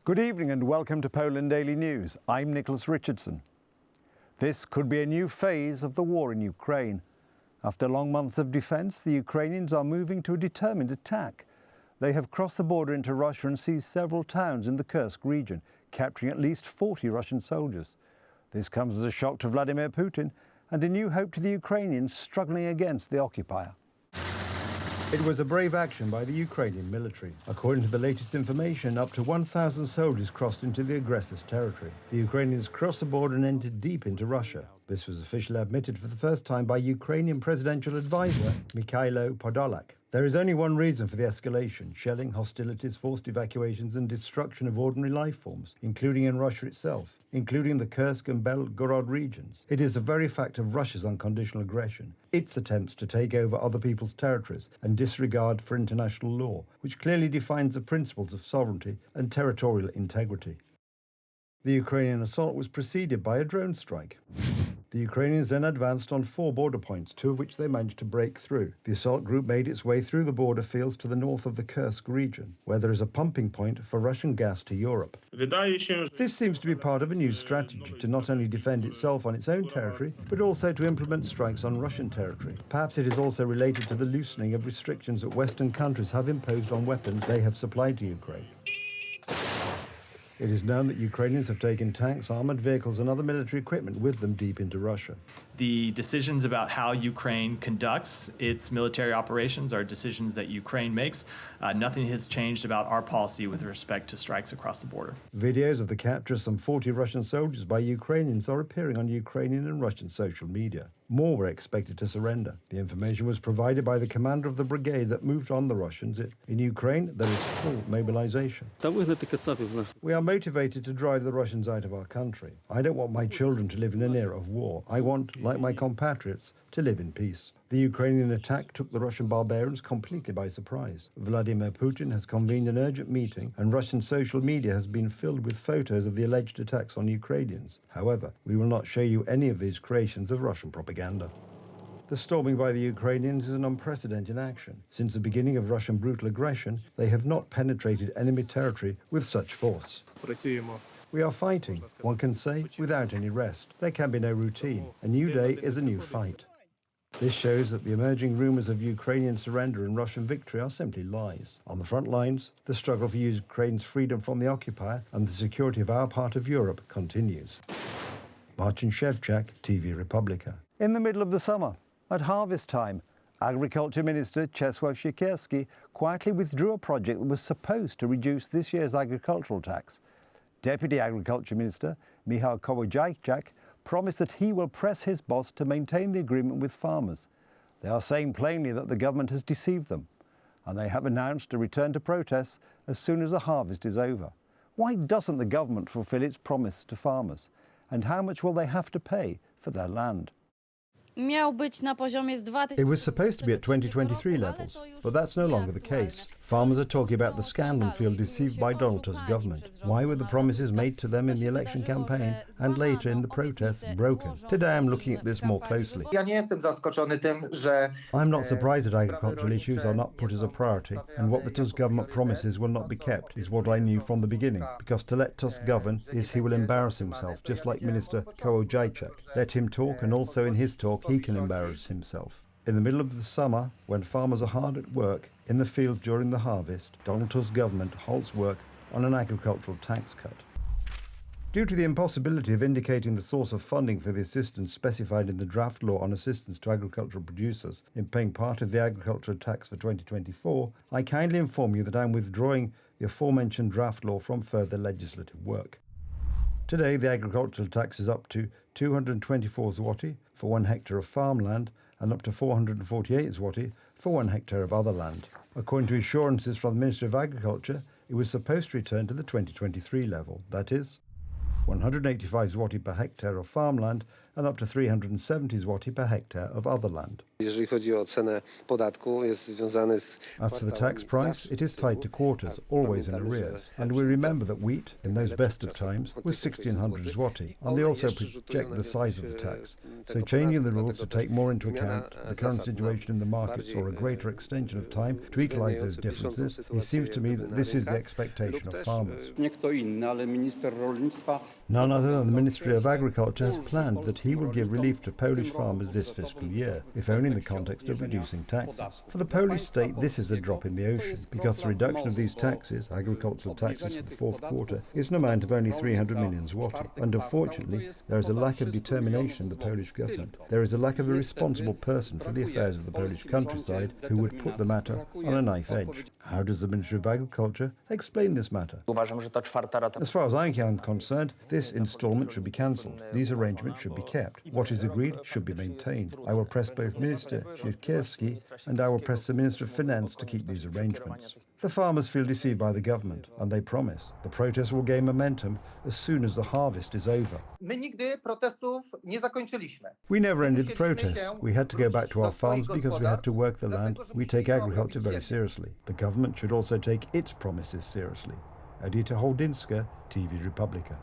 Good evening and welcome to Poland Daily News. I'm Nicholas Richardson. This could be a new phase of the war in Ukraine. After long months of defence, the Ukrainians are moving to a determined attack. They have crossed the border into Russia and seized several towns in the Kursk region, capturing at least 40 Russian soldiers. This comes as a shock to Vladimir Putin and a new hope to the Ukrainians struggling against the occupier. It was a brave action by the Ukrainian military. According to the latest information, up to 1,000 soldiers crossed into the aggressor's territory. The Ukrainians crossed the border and entered deep into Russia. This was officially admitted for the first time by Ukrainian presidential advisor Mikhailo Podolak. There is only one reason for the escalation: shelling, hostilities, forced evacuations and destruction of ordinary life forms, including in Russia itself, including the Kursk and Belgorod regions. It is the very fact of Russia's unconditional aggression, its attempts to take over other people's territories and disregard for international law, which clearly defines the principles of sovereignty and territorial integrity. The Ukrainian assault was preceded by a drone strike. The Ukrainians then advanced on 4 border points, 2 of which they managed to break through. The assault group made its way through the border fields to the north of the Kursk region, where there is a pumping point for Russian gas to Europe. This seems to be part of a new strategy to not only defend itself on its own territory, but also to implement strikes on Russian territory. Perhaps it is also related to the loosening of restrictions that Western countries have imposed on weapons they have supplied to Ukraine. It is known that Ukrainians have taken tanks, armoured vehicles and other military equipment with them deep into Russia. The decisions about how Ukraine conducts its military operations are decisions that Ukraine makes. Nothing has changed about our policy with respect to strikes across the border. Videos of the capture of some 40 Russian soldiers by Ukrainians are appearing on Ukrainian and Russian social media. More were expected to surrender. The information was provided by the commander of the brigade that moved on the Russians. In Ukraine, there is full mobilization. We are motivated to drive the Russians out of our country. I don't want my children to live in an era of war. I want, like my compatriots, to live in peace. The Ukrainian attack took the Russian barbarians completely by surprise. Vladimir Putin has convened an urgent meeting, and Russian social media has been filled with photos of the alleged attacks on Ukrainians. However, we will not show you any of these creations of Russian propaganda. The storming by the Ukrainians is an unprecedented action. Since the beginning of Russian brutal aggression, they have not penetrated enemy territory with such force. We are fighting, one can say, without any rest. There can be no routine. A new day is a new fight. This shows that the emerging rumours of Ukrainian surrender and Russian victory are simply lies. On the front lines, the struggle for Ukraine's freedom from the occupier and the security of our part of Europe continues. Marcin Shevchak, TV Republica. In the middle of the summer, at harvest time, Agriculture Minister Czesław Siekierski quietly withdrew a project that was supposed to reduce this year's agricultural tax. Deputy Agriculture Minister Michał Kołodziejczak promised that he will press his boss to maintain the agreement with farmers. They are saying plainly that the government has deceived them, and they have announced a return to protests as soon as the harvest is over. Why doesn't the government fulfil its promise to farmers? And how much will they have to pay for their land? It was supposed to be at 2023 levels, but that's no longer the case. Farmers are talking about the scandal and feel deceived by Donald Tusk's government. Why were the promises made to them in the election campaign and later in the protests broken? Today I'm looking at this more closely. I'm not surprised that agricultural issues are not put as a priority, and what the Tusk government promises will not be kept is what I knew from the beginning, because to let Tusk govern is he will embarrass himself, just like Minister Kołodziejczak. Let him talk, and also in his talk he can embarrass himself. In the middle of the summer, when farmers are hard at work in the fields during the harvest, Donald Tusk's government halts work on an agricultural tax cut. Due to the impossibility of indicating the source of funding for the assistance specified in the draft law on assistance to agricultural producers in paying part of the agricultural tax for 2024, I kindly inform you that I am withdrawing the aforementioned draft law from further legislative work. Today, the agricultural tax is up to 224 zloty for 1 hectare of farmland and up to 448 zloty for 1 hectare of other land. According to assurances from the Ministry of Agriculture, it was supposed to return to the 2023 level, that is, 185 zloty per hectare of farmland and up to 370 zloty per hectare of other land. As to the tax price, it is tied to quarters, always in arrears. And we remember that wheat, in those best of times, was 1,600 zloty, and they also project the size of the tax. So changing the rules to take more into account the current situation in the markets or a greater extension of time to equalise those differences, it seems to me that this is the expectation of farmers. None other than the Ministry of Agriculture has planned that he will give relief to Polish farmers this fiscal year, if only in the context of reducing taxes. For the Polish state, this is a drop in the ocean, because the reduction of these taxes, agricultural taxes for the fourth quarter, is an amount of only 300 million zloty. And unfortunately, there is a lack of determination in the Polish government. There is a lack of a responsible person for the affairs of the Polish countryside who would put the matter on a knife edge. How does the Ministry of Agriculture explain this matter? As far as I am concerned, this instalment should be cancelled. These arrangements should be kept. What is agreed should be maintained. I will press both Minister Siekierski and I will press the Minister of Finance to keep these arrangements. The farmers feel deceived by the government, and they promise the protests will gain momentum as soon as the harvest is over. We never ended the protests. We had to go back to our farms because we had to work the land. We take agriculture very seriously. The government should also take its promises seriously. Edyta Holdinska, TV Republika.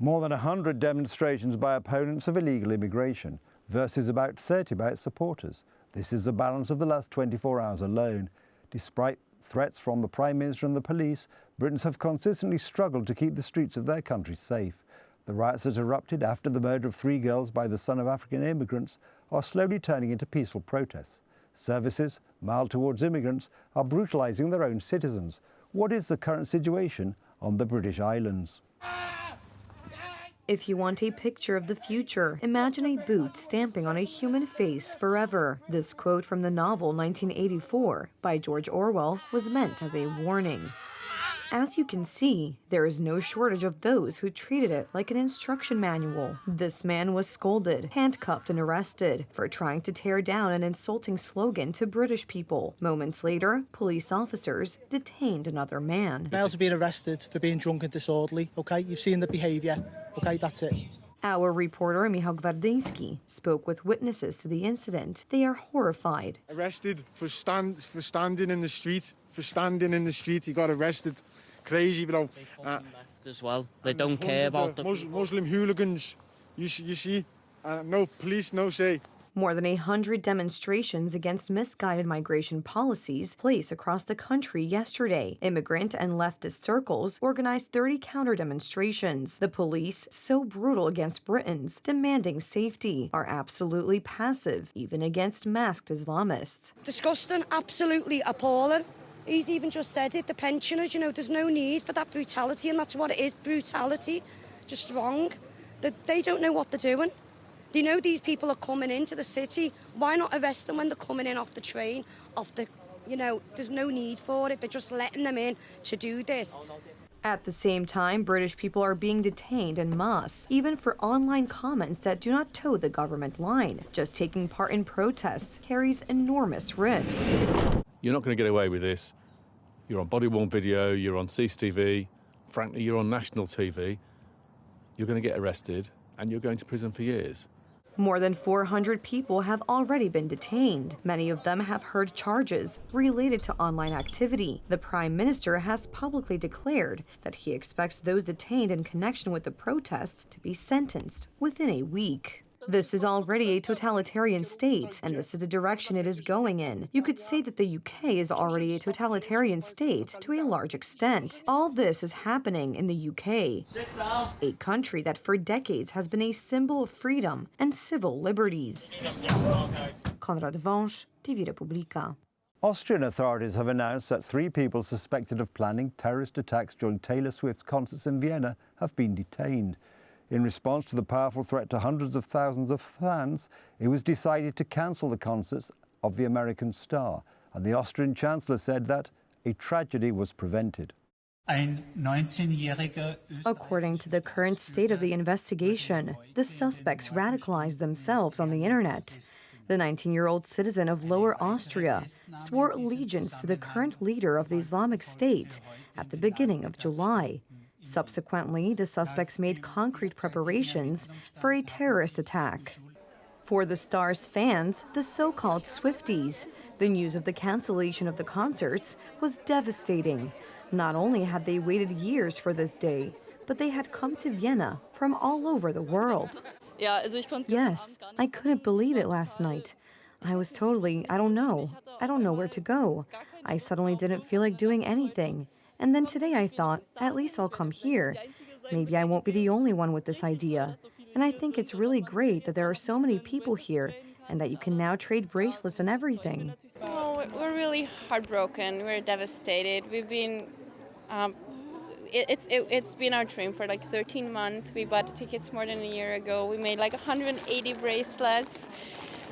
More than 100 demonstrations by opponents of illegal immigration versus about 30 by its supporters. This is the balance of the last 24 hours alone. Despite threats from the Prime Minister and the police, Britons have consistently struggled to keep the streets of their country safe. The riots that erupted after the murder of 3 girls by the son of African immigrants are slowly turning into peaceful protests. Services, mild towards immigrants, are brutalising their own citizens. What is the current situation on the British Islands? If you want a picture of the future, imagine a boot stamping on a human face forever. This quote from the novel 1984 by George Orwell was meant as a warning. As you can see, there is no shortage of those who treated it like an instruction manual. This man was scolded, handcuffed, and arrested for trying to tear down an insulting slogan to British people. Moments later, police officers detained another man. Males are being arrested for being drunk and disorderly, okay? You've seen the behaviour, okay? That's it. Our reporter, Michał Gwardyński, spoke with witnesses to the incident. They are horrified. Arrested for standing in the street. He got arrested. Crazy, bro. Left as well. They don't care about the Muslim hooligans. You see, no police, no say. More than 100 demonstrations against misguided migration policies place across the country yesterday. Immigrant and leftist circles organized 30 counter-demonstrations. The police, so brutal against Britons, demanding safety, are absolutely passive, even against masked Islamists. Disgusting, absolutely appalling. He's even just said it, the pensioners, there's no need for that brutality, and that's what it is, brutality. Just wrong. They don't know what they're doing. They know these people are coming into the city. Why not arrest them when they're coming in off the train, there's no need for it. They're just letting them in to do this. At the same time, British people are being detained en masse, even for online comments that do not toe the government line. Just taking part in protests carries enormous risks. You're not going to get away with this. You're on body-worn video, you're on CCTV, frankly, you're on national TV. You're going to get arrested and you're going to prison for years. More than 400 people have already been detained. Many of them have heard charges related to online activity. The Prime Minister has publicly declared that he expects those detained in connection with the protests to be sentenced within a week. This is already a totalitarian state, and this is the direction it is going in. You could say that the UK is already a totalitarian state to a large extent. All this is happening in the UK, a country that for decades has been a symbol of freedom and civil liberties. Konrad Wąż, TV Republika. Austrian authorities have announced that 3 people suspected of planning terrorist attacks during Taylor Swift's concerts in Vienna have been detained. In response to the powerful threat to hundreds of thousands of fans, it was decided to cancel the concerts of the American star, and the Austrian Chancellor said that a tragedy was prevented. According to the current state of the investigation, the suspects radicalized themselves on the internet. The 19-year-old citizen of Lower Austria swore allegiance to the current leader of the Islamic State at the beginning of July. Subsequently, the suspects made concrete preparations for a terrorist attack. For the Stars fans, the so-called Swifties, the news of the cancellation of the concerts was devastating. Not only had they waited years for this day, but they had come to Vienna from all over the world. Yes, I couldn't believe it last night. I was totally, I don't know where to go. I suddenly didn't feel like doing anything. And then today I thought, at least I'll come here. Maybe I won't be the only one with this idea. And I think it's really great that there are so many people here and that you can now trade bracelets and everything. Oh, we're really heartbroken. We're devastated. We've been, it's been our dream for like 13 months. We bought the tickets more than a year ago. We made like 180 bracelets.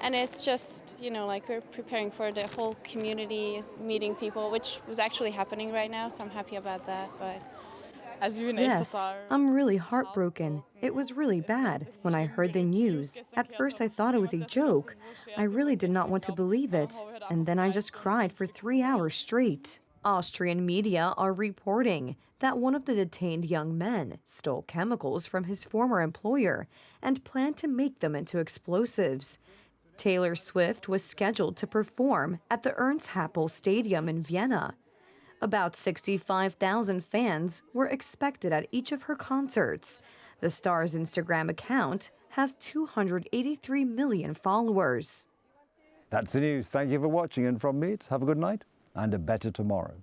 And it's just, like we're preparing for the whole community, meeting people, which was actually happening right now. So I'm happy about that. But yes, I'm really heartbroken. It was really bad when I heard the news. At first I thought it was a joke. I really did not want to believe it. And then I just cried for 3 hours straight. Austrian media are reporting that one of the detained young men stole chemicals from his former employer and planned to make them into explosives. Taylor Swift was scheduled to perform at the Ernst-Happel Stadium in Vienna. About 65,000 fans were expected at each of her concerts. The star's Instagram account has 283 million followers. That's the news. Thank you for watching, and from me, have a good night and a better tomorrow.